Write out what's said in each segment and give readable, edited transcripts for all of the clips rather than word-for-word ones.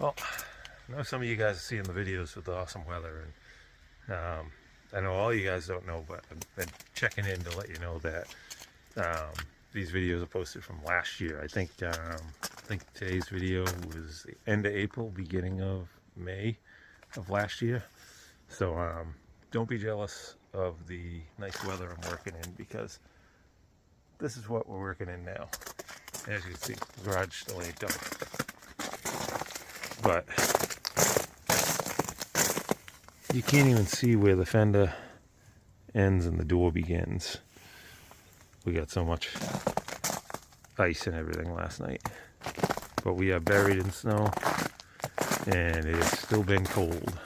Well, I know some of you guys are seeing the videos with the awesome weather, and I know all you guys don't know, but I've been checking in to let you know that these videos are posted from last year. I think today's video was the end of April, beginning of May of last year. So don't be jealous of the nice weather I'm working in, because this is what we're working in now. As you can see, the garage still ain't done. But you can't even see where the fender ends and the door begins. We got so much ice and everything last night. But we are buried in snow, and it has still been cold.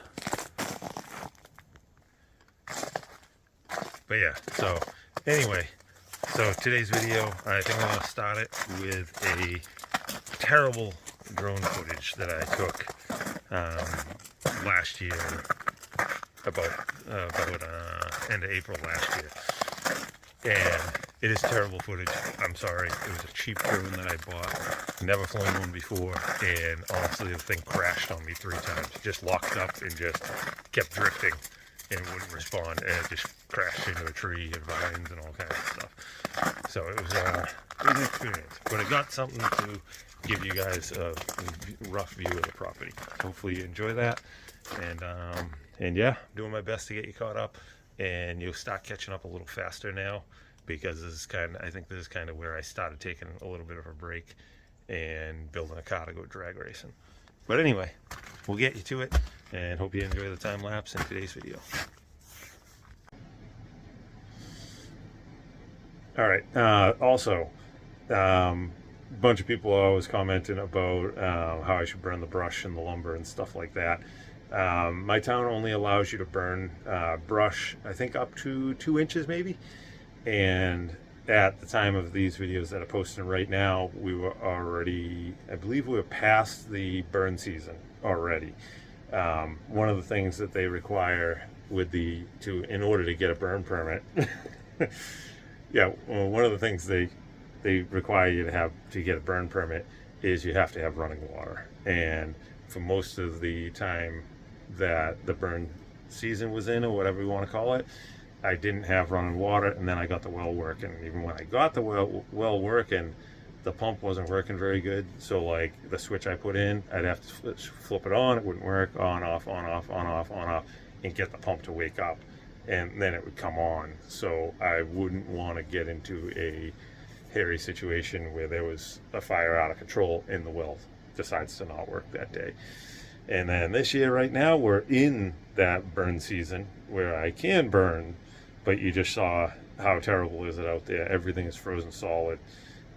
But yeah, so anyway, so today's video, I think I'm going to start it with a terrible drone footage that I took last year, about end of April last year. And it is terrible footage. I'm sorry. It was a cheap drone that I bought. Never flown one before, and honestly, the thing crashed on me 3 times. Just locked up and just kept drifting and wouldn't respond, and it just crashed into a tree and vines and all kinds of stuff. So it was an experience, but it got something to give you guys a rough view of the property. Hopefully you enjoy that, and yeah, doing my best to get you caught up, and you'll start catching up a little faster now, because I think this is kind of where I started taking a little bit of a break and building a car to go drag racing. But anyway, we'll get you to it, and hope you enjoy the time lapse in today's video. All right. Also, a bunch of people are always commenting about how I should burn the brush and the lumber and stuff like that. My town only allows you to burn brush, I think, up to 2 inches maybe. And at the time of these videos that I'm posting right now, we were already, I believe we were past the burn season already. One of the things that they require in order to get a burn permit, yeah, well, one of the things they require you to have to get a burn permit is you have to have running water. And for most of the time that the burn season was in, or whatever you want to call it, I didn't have running water, and then I got the well working. Even when I got the well working, the pump wasn't working very good. So like the switch I put in, I'd have to flip it on, it wouldn't work, on, off, on, off, on, off, on, off, and get the pump to wake up, and then it would come on. So I wouldn't want to get into a hairy situation where there was a fire out of control and the well decides to not work that day. And then this year, right now, we're in that burn season where I can burn, but you just saw how terrible is it out there. Everything is frozen solid,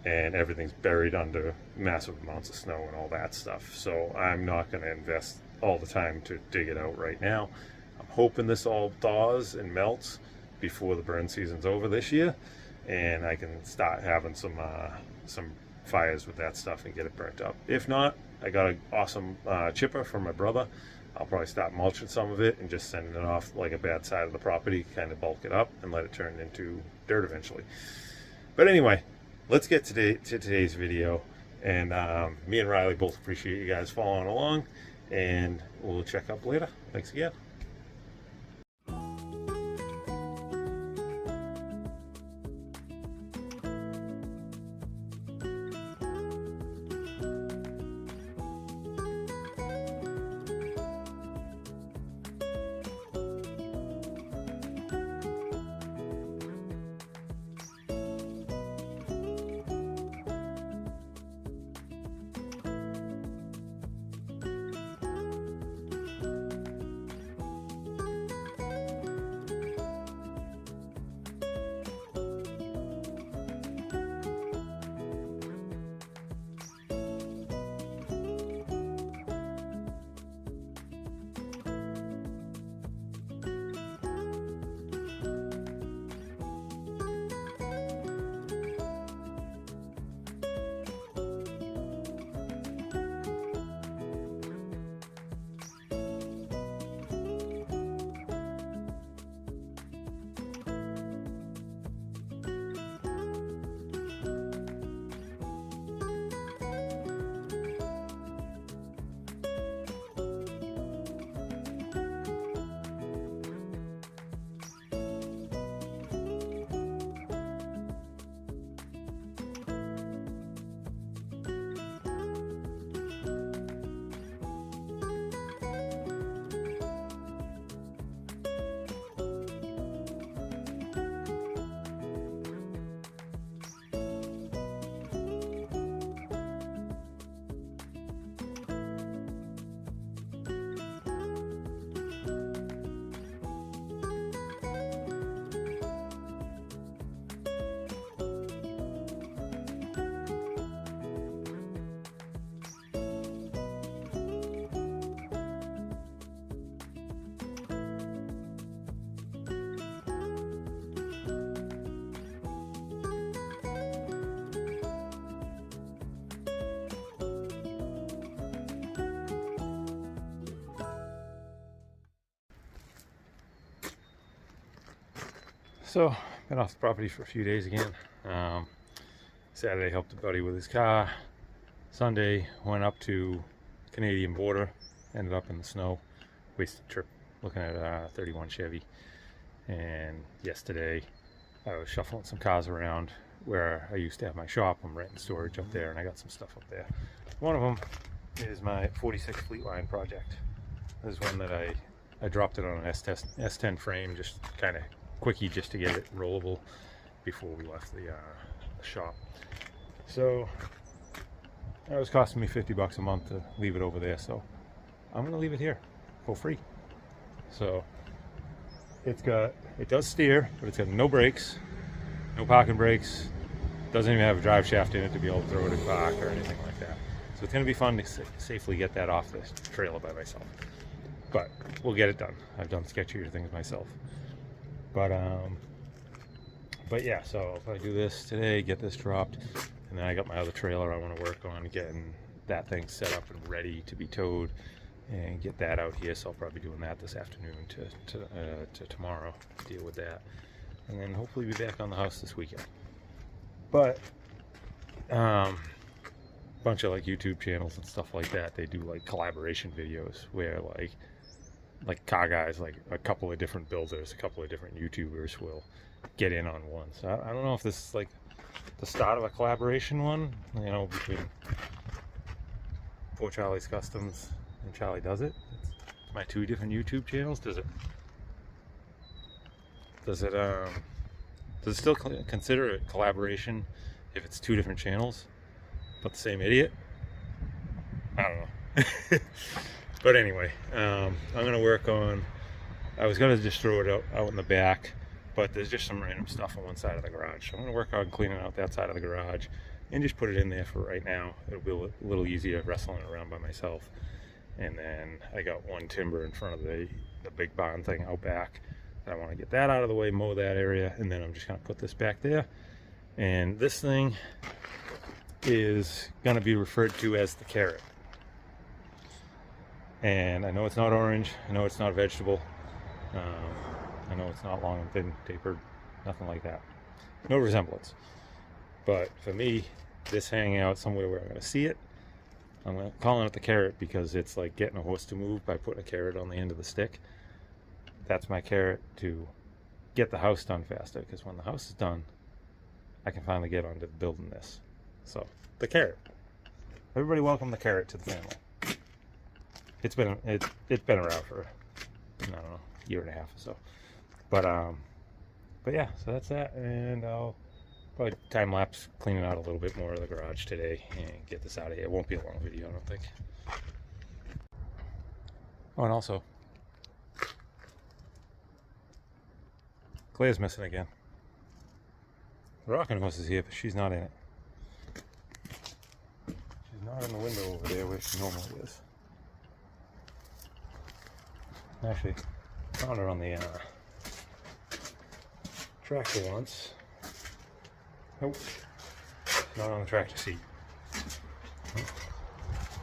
and everything's buried under massive amounts of snow and all that stuff. So I'm not going to invest all the time to dig it out right now. I'm hoping this all thaws and melts before the burn season's over this year, and I can start having some fires with that stuff and get it burnt up. If not, I got an awesome chipper from my brother. I'll probably start mulching some of it and just sending it off like a bad side of the property, kind of bulk it up and let it turn into dirt eventually. But anyway, let's get to today's video, and me and Riley both appreciate you guys following along, and we'll check up later. Thanks again. So, been off the property for a few days again. Saturday helped a buddy with his car. Sunday went up to Canadian border, ended up in the snow. Wasted trip looking at a 31 Chevy. And yesterday I was shuffling some cars around where I used to have my shop. I'm renting storage up there, and I got some stuff up there. One of them is my 46 Fleetline project. This is one that I dropped it on an S10 frame, just kind of quickie, just to get it rollable before we left the shop. So that was costing me $50 a month to leave it over there, so I'm gonna leave it here for free. So it does steer, but it's got no brakes, no parking brakes, doesn't even have a drive shaft in it to be able to throw it in park or anything like that. So it's gonna be fun to safely get that off the trailer by myself, but we'll get it done. I've done sketchier things myself. But yeah, so if I do this today, get this dropped, and then I got my other trailer I want to work on getting that thing set up and ready to be towed and get that out here. So I'll probably be doing that this afternoon to tomorrow, deal with that, and then hopefully be back on the house this weekend. But bunch of like YouTube channels and stuff like that, they do like collaboration videos where like car guys, like a couple of different builders, a couple of different YouTubers will get in on one. So I don't know if this is like the start of a collaboration one, you know, between Poor Charlie's Customs and Charlie Does It. It's my two different YouTube channels. Does it still consider it collaboration if it's two different channels but the same idiot? I don't know. But anyway, I'm gonna work on, I was gonna just throw it out in the back, but there's just some random stuff on one side of the garage. So I'm gonna work on cleaning out that side of the garage and just put it in there for right now. It'll be a little easier wrestling around by myself. And then I got one timber in front of the big barn thing out back. I want to get that out of the way, mow that area, and then I'm just gonna put this back there. And this thing is gonna be referred to as the carrot. And I know it's not orange, I know it's not vegetable, I know it's not long and thin tapered, nothing like that, no resemblance. But for me, this hanging out somewhere where I'm going to see it, I'm calling it the carrot because it's like getting a horse to move by putting a carrot on the end of the stick. That's my carrot to get the house done faster, because when the house is done, I can finally get on to building this. So, the carrot. Everybody welcome the carrot to the family. It's been around for, I don't know, year and a half or so. But yeah, so that's that, and I'll probably time lapse cleaning out a little bit more of the garage today and get this out of here. It won't be a long video, I don't think. Oh, and also, Claire's missing again. The rocking horse is here, but she's not in it. She's not in the window over there where she normally is. Actually, found her on the tractor once. Nope, not on the tractor seat.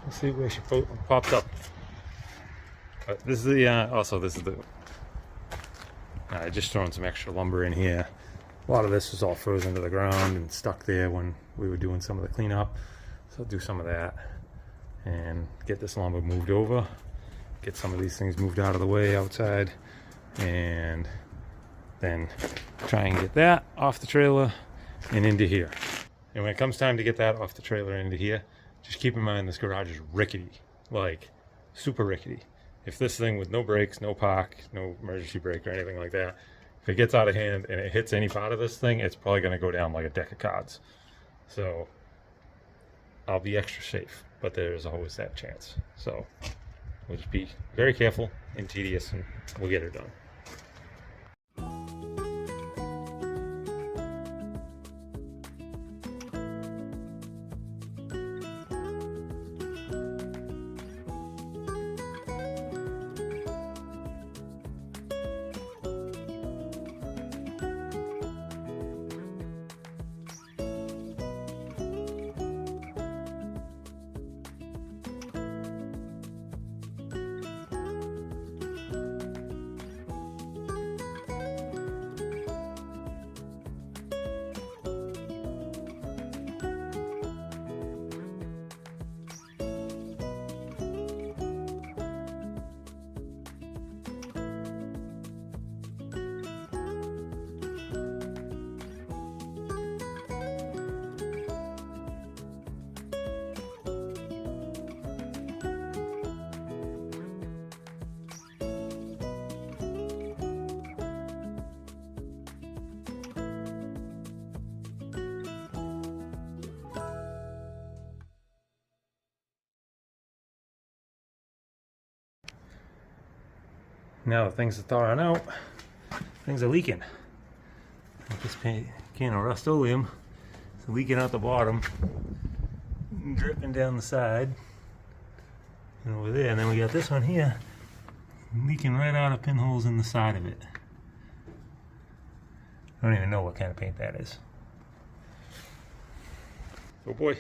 Let's see where she popped up. But this is the just throwing some extra lumber in here. A lot of this was all frozen to the ground and stuck there when we were doing some of the cleanup. So I'll do some of that and get this lumber moved over. Get some of these things moved out of the way outside, and then try and get that off the trailer and into here. And when it comes time to get that off the trailer and into here, just keep in mind this garage is rickety, like super rickety. If this thing with no brakes, no park, no emergency brake or anything like that, if it gets out of hand and it hits any part of this thing, it's probably going to go down like a deck of cards. So I'll be extra safe, but there's always that chance. So we'll just be very careful and tedious, and we'll get it done. Now things are thawing out, things are leaking. Like this can of Rust-Oleum is leaking out the bottom, dripping down the side, and over there. And then we got this one here, leaking right out of pinholes in the side of it. I don't even know what kind of paint that is. Oh boy.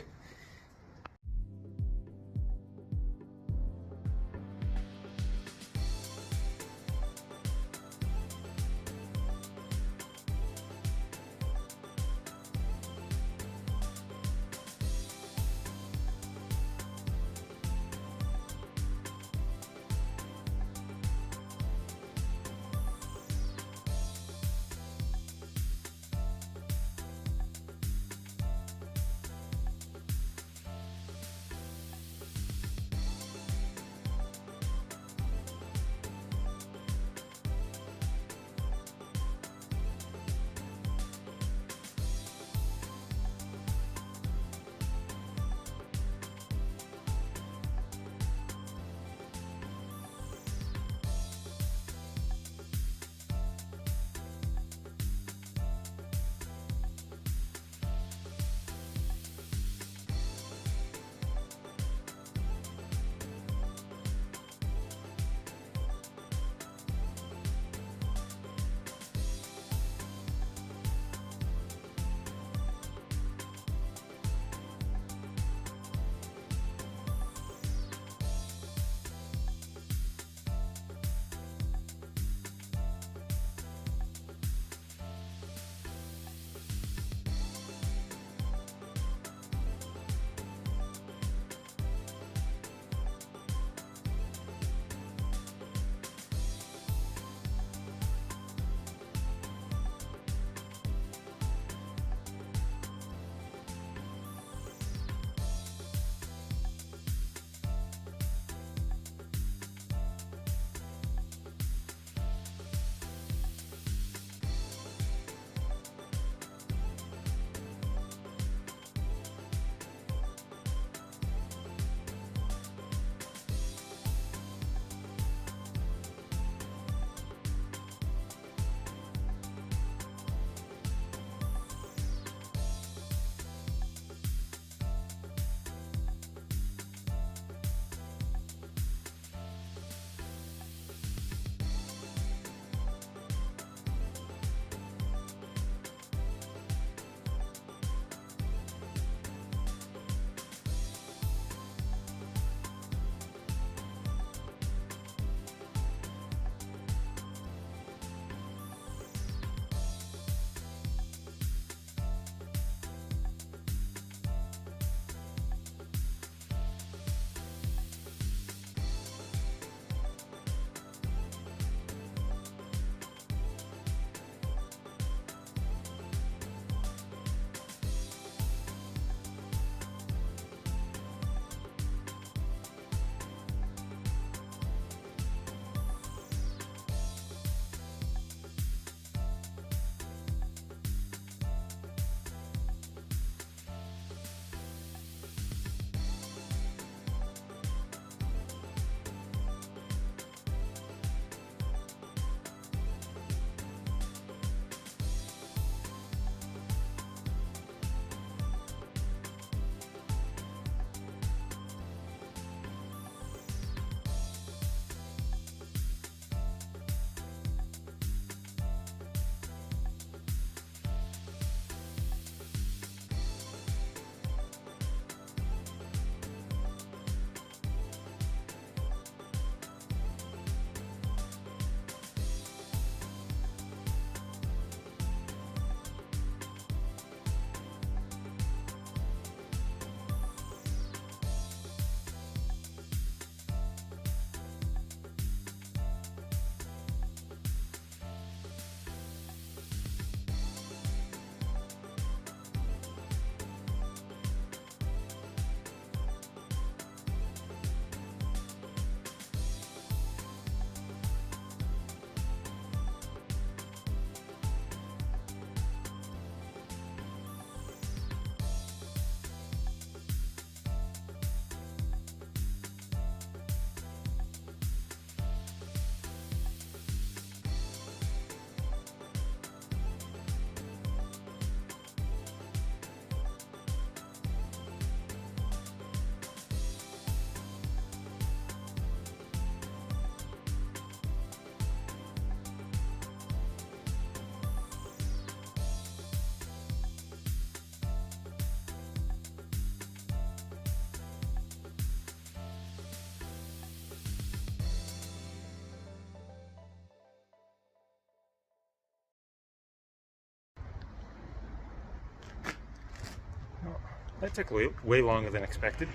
that took way longer than expected.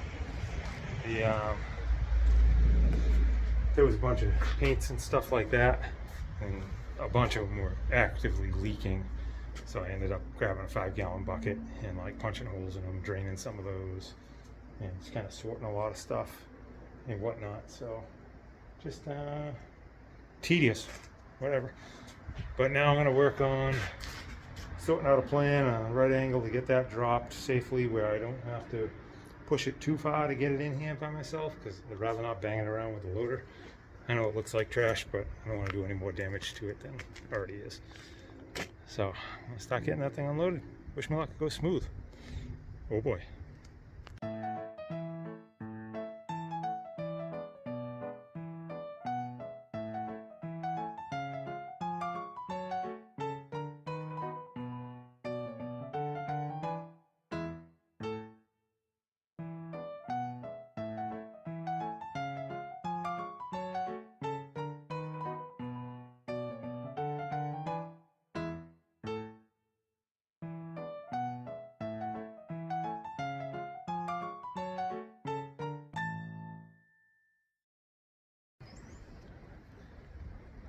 There was a bunch of paints and stuff like that, and a bunch of them were actively leaking. So I ended up grabbing a 5-gallon bucket and like punching holes in them, draining some of those, and just kind of sorting a lot of stuff and whatnot. So just tedious, whatever. But now I'm going to work on sorting out a plan on a right angle to get that dropped safely where I don't have to push it too far to get it in here by myself, because I'd rather not bang it around with the loader. I know it looks like trash, but I don't want to do any more damage to it than it already is. So I'm going to start getting that thing unloaded. Wish me luck, it goes smooth. Oh boy.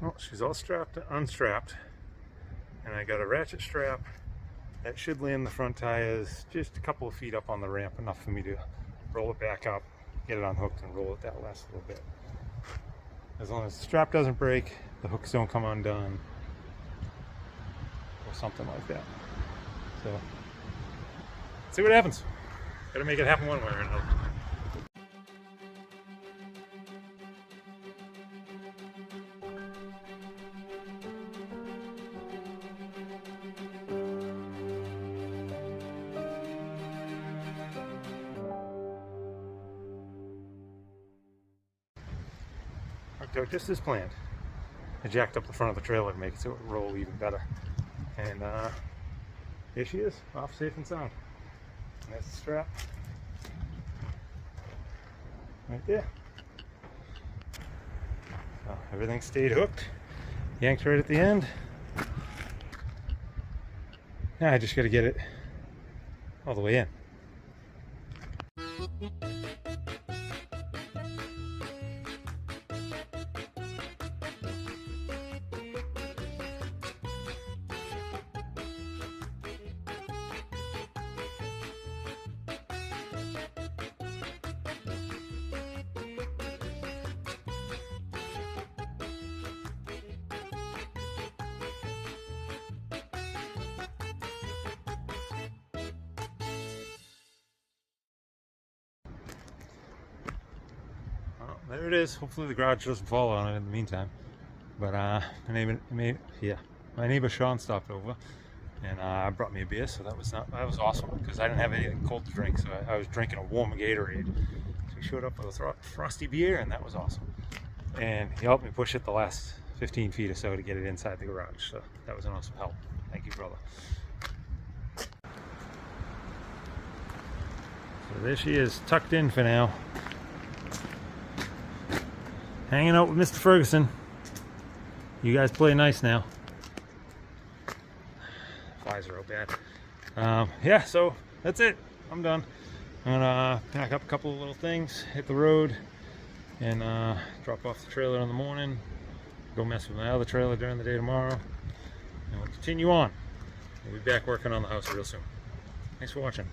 Well, she's all unstrapped, and I got a ratchet strap that should land the front tires just a couple of feet up on the ramp, enough for me to roll it back up, get it unhooked, and roll it that last little bit. As long as the strap doesn't break, the hooks don't come undone, or something like that. So, let's see what happens. Gotta make it happen one way or another. So just as planned, I jacked up the front of the trailer to make it so it would roll even better. And here she is, off safe and sound. And there's the strap. Right there. So everything stayed hooked, yanked right at the end. Now I just got to get it all the way in. There it is. Hopefully the garage doesn't fall on it in the meantime. But my neighbor Sean stopped over and brought me a beer, so that was awesome, because I didn't have anything cold to drink, so I was drinking a warm Gatorade. So he showed up with a frosty beer, and that was awesome. And he helped me push it the last 15 feet or so to get it inside the garage. So that was an awesome help. Thank you, brother. So there she is, tucked in for now. Hanging out with Mr. Ferguson. You guys play nice now. Flies are real bad. Yeah, so that's it. I'm done. I'm gonna pack up a couple of little things, hit the road, and drop off the trailer in the morning. Go mess with my other trailer during the day tomorrow, and we'll continue on. We'll be back working on the house real soon. Thanks for watching.